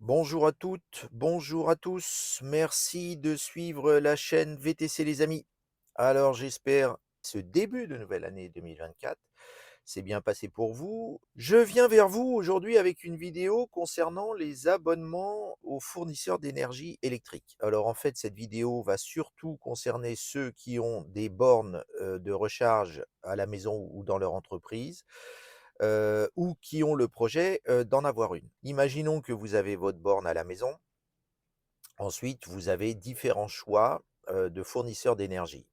Bonjour à toutes, bonjour à tous. Merci de suivre la chaîne VTC les amis. Alors j'espère ce début de nouvelle année 2024 s'est bien passé pour vous. Je viens vers vous aujourd'hui avec une vidéo concernant les abonnements aux fournisseurs d'énergie électrique. Alors en fait, cette vidéo va surtout concerner ceux qui ont des bornes de recharge à la maison ou dans leur entreprise, ou qui ont le projet, d'en avoir une. Imaginons que vous avez votre borne à la maison. Ensuite, vous avez différents choix, de fournisseurs d'énergie.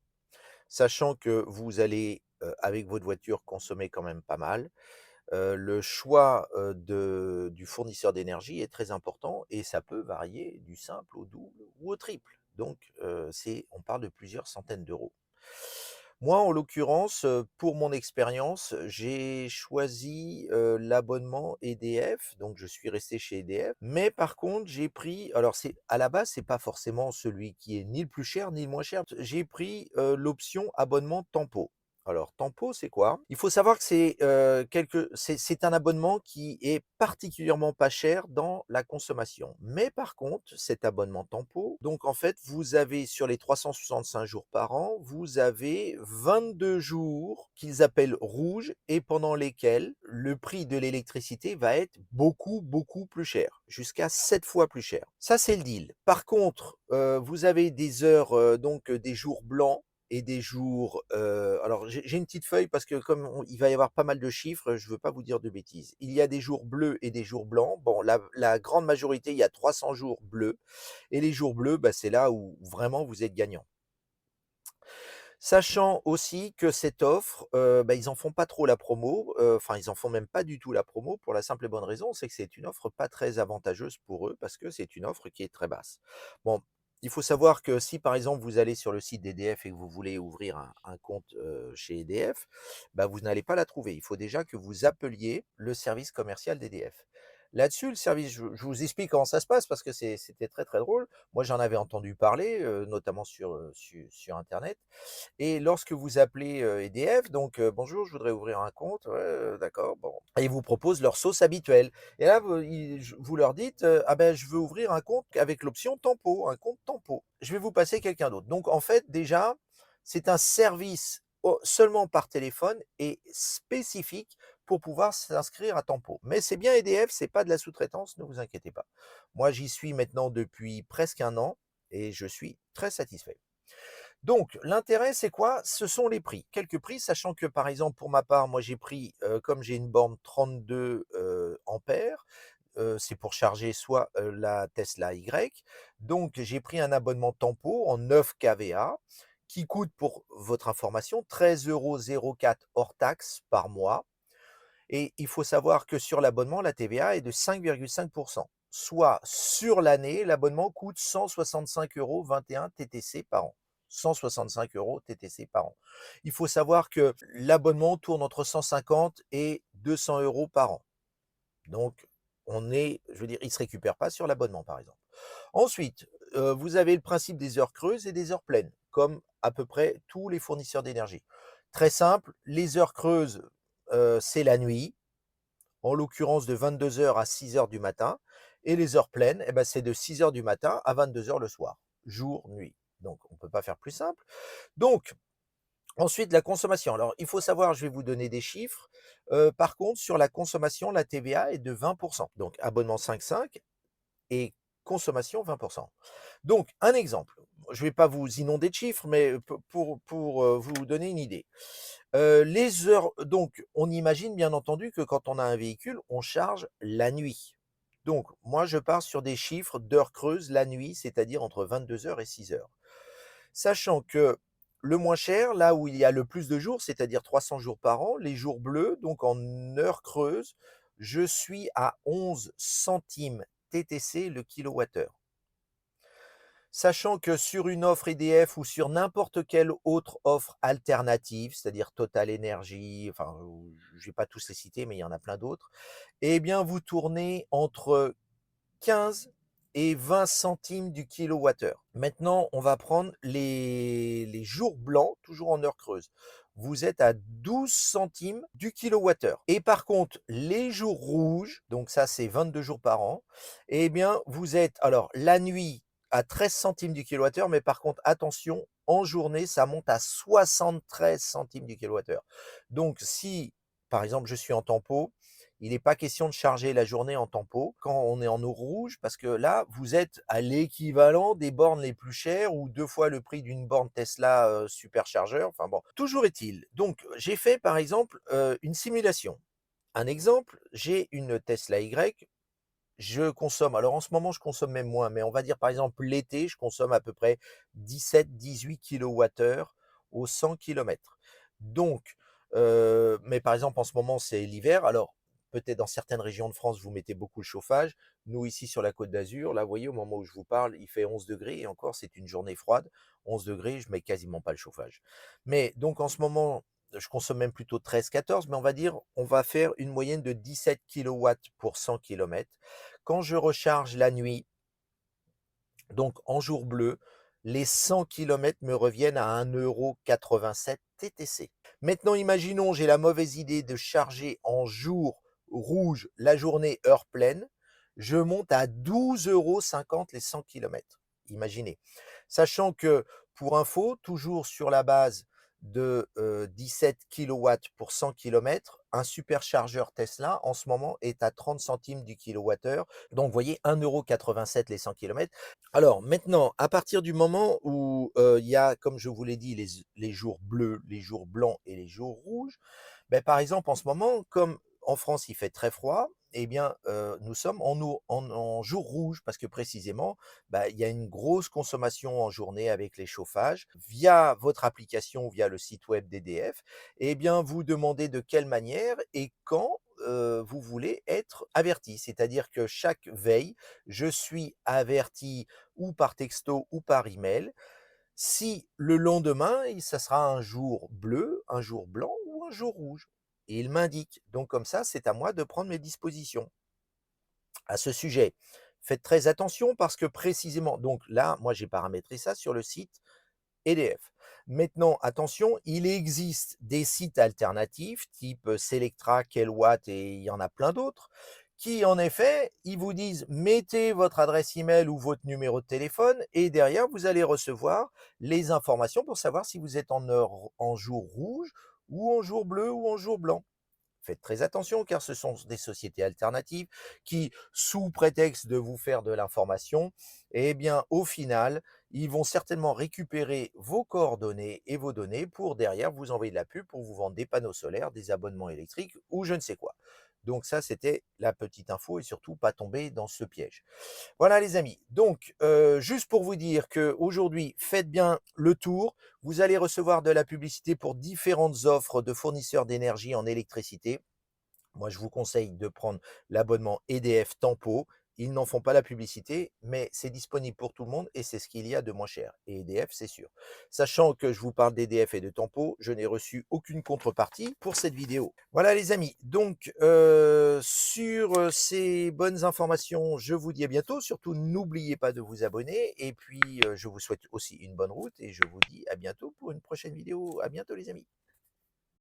Sachant que vous allez, avec votre voiture, consommer quand même pas mal, le choix, du fournisseur d'énergie est très important et ça peut varier du simple au double ou au triple. Donc, on parle de plusieurs centaines d'euros. Moi, en l'occurrence, pour mon expérience, j'ai choisi, l'abonnement EDF, donc je suis resté chez EDF. Mais par contre, j'ai pris alors c'est à la base, c'est pas forcément celui qui est ni le plus cher, ni le moins cher. J'ai pris, l'option abonnement Tempo. Alors Tempo, c'est quoi? Il faut savoir que c'est un abonnement qui est particulièrement pas cher dans la consommation. Mais par contre, cet abonnement Tempo, donc en fait, vous avez sur les 365 jours par an, vous avez 22 jours qu'ils appellent rouges et pendant lesquels le prix de l'électricité va être beaucoup, beaucoup plus cher, jusqu'à 7 fois plus cher. Ça, c'est le deal. Par contre, vous avez des heures, donc des jours blancs et des jours, alors j'ai une petite feuille parce que comme il va y avoir pas mal de chiffres, je veux pas vous dire de bêtises. Il y a des jours bleus et des jours blancs. Bon, la grande majorité, il y a 300 jours bleus et les jours bleus, bah, c'est là où vraiment vous êtes gagnant. Sachant aussi que cette offre, bah, ils en font pas trop la promo, enfin ils en font même pas du tout la promo pour la simple et bonne raison, c'est que c'est une offre pas très avantageuse pour eux parce que c'est une offre qui est très basse. Bon, il faut savoir que si par exemple vous allez sur le site d'EDF et que vous voulez ouvrir un compte, chez EDF, bah, vous n'allez pas la trouver. Il faut déjà que vous appeliez le service commercial d'EDF. Là-dessus, le service je vous explique comment ça se passe parce que c'était très, très drôle. Moi, j'en avais entendu parler, notamment sur internet et lorsque vous appelez, EDF, donc «Bonjour, je voudrais ouvrir un compte». «Ouais, d'accord, bon» et ils vous proposent leur sauce habituelle et là, vous leur dites, «Ah ben, je veux ouvrir un compte avec l'option Tempo, un compte Tempo. Je vais vous passer quelqu'un d'autre». Donc en fait, déjà, c'est un service seulement par téléphone et spécifique pour pouvoir s'inscrire à Tempo. Mais c'est bien EDF, c'est pas de la sous-traitance, ne vous inquiétez pas. Moi, j'y suis maintenant depuis presque un an et je suis très satisfait. Donc, l'intérêt, c'est quoi? Ce sont les prix. Quelques prix, sachant que, par exemple, pour ma part, moi, j'ai pris, comme j'ai une borne 32 ampères, c'est pour charger soit, la Tesla Y, donc j'ai pris un abonnement Tempo en 9 kVA qui coûte, pour votre information, 13,04 € hors taxe par mois et il faut savoir que sur l'abonnement, la TVA est de 5,5. Soit sur l'année, l'abonnement coûte 165,21 € TTC par an. 165 € TTC par an. Il faut savoir que l'abonnement tourne entre 150 et 200 € par an. Donc, je veux dire, il ne se récupère pas sur l'abonnement, par exemple. Ensuite, vous avez le principe des heures creuses et des heures pleines, comme à peu près tous les fournisseurs d'énergie. Très simple, les heures creuses, c'est la nuit, en l'occurrence de 22 h à 6 h du matin, et les heures pleines, eh ben, c'est de 6 h du matin à 22 h le soir, jour, nuit. Donc on ne peut pas faire plus simple. Donc, ensuite, la consommation. Alors, il faut savoir, je vais vous donner des chiffres. Par contre, sur la consommation, la TVA est de 20. Donc, abonnement 5,5 et consommation 20. Donc, un exemple. Je ne vais pas vous inonder de chiffres, mais pour vous donner une idée. Les heures, donc, on imagine bien entendu que quand on a un véhicule, on charge la nuit. Donc, moi, je pars sur des chiffres d'heures creuses la nuit, c'est-à-dire entre 22 h et 6 h. Sachant que le moins cher, là où il y a le plus de jours, c'est-à-dire 300 jours par an, les jours bleus, donc en heures creuses, je suis à 11 centimes TTC le kilowattheure. Sachant que sur une offre EDF ou sur n'importe quelle autre offre alternative, c'est-à-dire Total Energy, enfin, je vais pas tous les citer, mais il y en a plein d'autres, eh bien, vous tournez entre 15 et 20 centimes du kilowattheure. Maintenant, on va prendre les jours blancs, toujours en heure creuse. vous êtes à 12 centimes du kilowattheure. Et par contre, les jours rouges, donc ça c'est 22 jours par an, eh bien vous êtes alors la nuit à 13 centimes du kilowattheure, mais par contre attention, en journée, ça monte à 73 centimes du kilowattheure. Donc si, par exemple, je suis en tempo, il n'est pas question de charger la journée en tempo quand on est en eau rouge, parce que là, vous êtes à l'équivalent des bornes les plus chères ou 2 fois le prix d'une borne Tesla, superchargeur, enfin bon. Toujours est-il, donc j'ai fait par exemple, une simulation. Un exemple, j'ai une Tesla Y, je consomme alors en ce moment, je consomme même moins, mais on va dire par exemple l'été, je consomme à peu près 17-18 kilowattheures au 100 kilomètres. Donc, mais par exemple en ce moment, c'est l'hiver. Alors, peut-être dans certaines régions de France, vous mettez beaucoup le chauffage. Nous ici sur la Côte d'Azur, là, vous voyez, au moment où je vous parle, il fait 11 degrés et encore, c'est une journée froide. 11 degrés, je mets quasiment pas le chauffage. Mais donc en ce moment, je consomme même plutôt 13-14, mais on va dire, on va faire une moyenne de 17 kilowatts pour 100 kilomètres. Quand je recharge la nuit, donc en jour bleu, les 100 kilomètres me reviennent à 1,87 € TTC. Maintenant, imaginons, j'ai la mauvaise idée de charger en jour rouge la journée heure pleine, je monte à 12,50 € les 100 kilomètres. Imaginez. Sachant que, pour info, toujours sur la base de 17 kilowatts pour 100 kilomètres, un superchargeur Tesla en ce moment est à 30 centimes du kilowattheure. Donc, vous voyez, 1,87 € les 100 kilomètres. Alors maintenant, à partir du moment où, il y a, comme je vous l'ai dit, les jours bleus, les jours blancs et les jours rouges, beh, par exemple, en ce moment, comme en France, il fait très froid, eh bien, nous sommes en jour rouge parce que précisément, bah, il y a une grosse consommation en journée avec les chauffages. Via votre application, via le site web d'EDF, eh bien, vous demandez de quelle manière et quand, vous voulez être averti. C'est-à-dire que chaque veille, je suis averti ou par texto ou par email, si le lendemain, ça sera un jour bleu, un jour blanc ou un jour rouge. Et il m'indique. Donc comme ça, c'est à moi de prendre mes dispositions. À ce sujet, faites très attention parce que précisément, donc là, moi j'ai paramétré ça sur le site EDF. Maintenant, attention, il existe des sites alternatifs type Selectra, Kelwatt et il y en a plein d'autres qui, en effet, ils vous disent mettez votre adresse email ou votre numéro de téléphone et derrière vous allez recevoir les informations pour savoir si vous êtes en jour rouge ou en jour bleu ou en jour blanc. Faites très attention car ce sont des sociétés alternatives qui, sous prétexte de vous faire de l'information, eh bien, au final, ils vont certainement récupérer vos coordonnées et vos données pour derrière vous envoyer de la pub pour vous vendre des panneaux solaires, des abonnements électriques ou je ne sais quoi. Donc ça, c'était la petite info et surtout pas tomber dans ce piège. Voilà les amis, donc juste pour vous dire qu'aujourd'hui, faites bien le tour. Vous allez recevoir de la publicité pour différentes offres de fournisseurs d'énergie en électricité. Moi, je vous conseille de prendre l'abonnement EDF Tempo. Ils n'en font pas la publicité, mais c'est disponible pour tout le monde et c'est ce qu'il y a de moins cher. Et EDF, c'est sûr. Sachant que je vous parle d'EDF et de Tempo, je n'ai reçu aucune contrepartie pour cette vidéo. Voilà les amis, donc sur ces bonnes informations, je vous dis à bientôt. Surtout, n'oubliez pas de vous abonner. Et puis, je vous souhaite aussi une bonne route et je vous dis à bientôt pour une prochaine vidéo. À bientôt les amis.